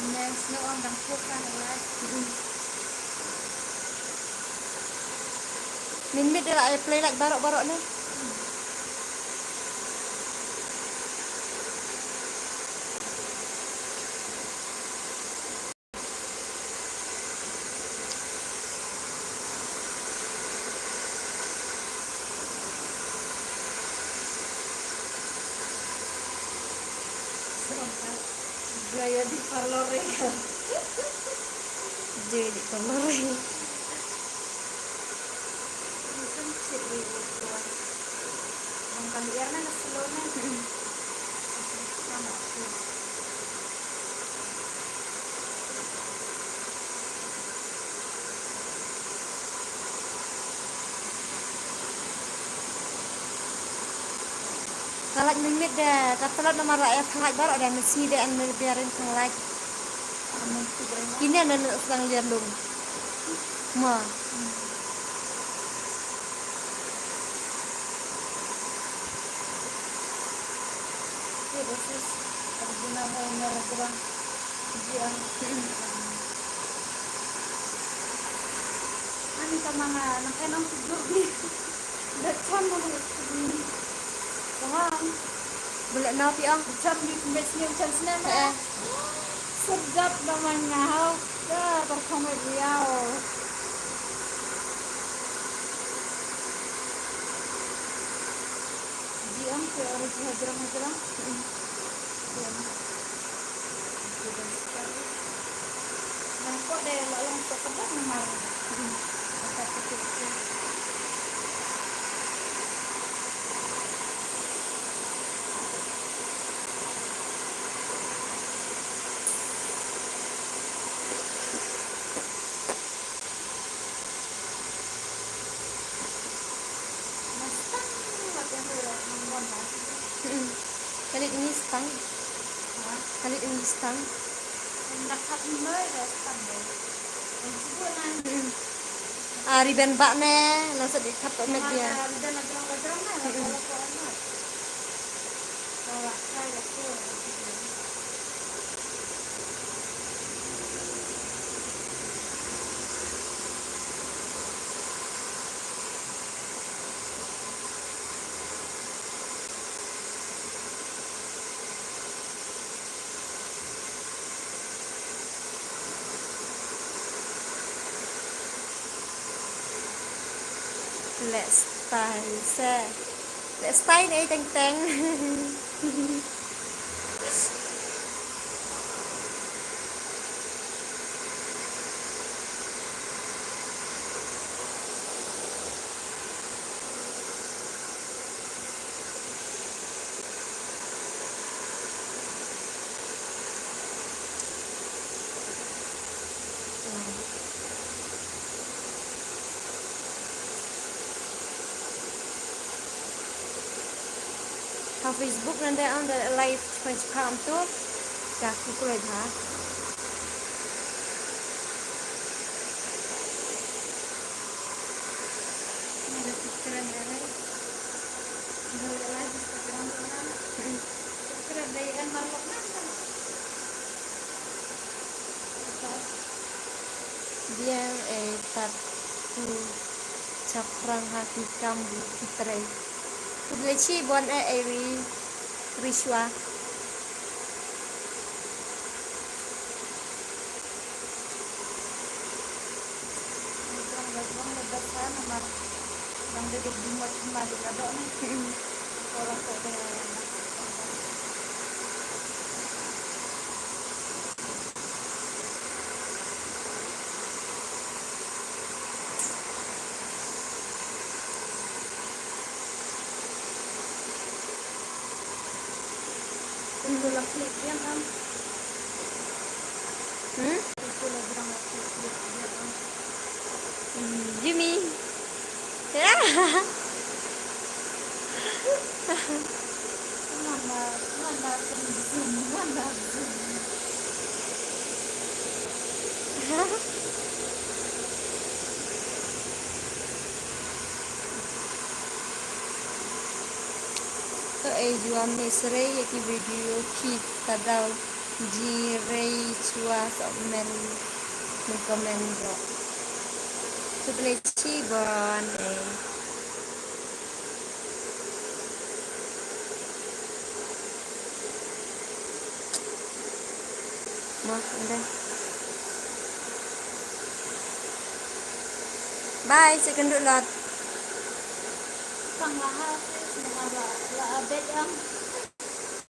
Nên nó ông đang thuốc ra này. Mình biết lại play lại barok-barok nih. Gaya di parlor ya. Jadi di parlor. Kan sih itu. Ang kalian na slow na. Sama. Kalak mimit dah, katalat nama rakyat kalak barok dah mesti dia an biarin kalak. Ini ada sedang lihat dong. Ma. Ya dosis Arjuna mau ngerekam ujian. Ani sama anak enam tidur di depan mau Paham? Boleh napi ang. Ucap di mesnya ucap senama. Sedap namanya. Dah pertama beliau. Diam ke orang hajarang-hajarang. Diam. Nah kok ada yang lalang sekedar nomor. Apa itu? Kali ini stang. Kali ini stang. Dekat mulai dah stang deh. Riben bak ne, langsung dikat mek dia. Dan ajarang-ajarang lah kalau anak. Kalau saya tu. Let's style se. Let's style ni teng-teng. Facebook nanti ada live Instagram tuh kaki kulit ha. Ada pikiran ada. Ada lagi pikiran orang. Pikiran dayan marlok mana? Dia tatu cakrang hati kambu kitrai. Leci buat eri Rishwa. Orang lebat sana mar. Yang duduk di rumah di kadok nih. Orang kok dia. Itu lagi dia kan. Itu lagi orang lagi dia kan. Jimmy. Ya. Mana zoom. तो जुआम ने सरे की वीडियो ठीक तदाव Jirei chua men komendo. Sebelah Cibon udah. Bye, second lot. Pang lahas, mga la abet ang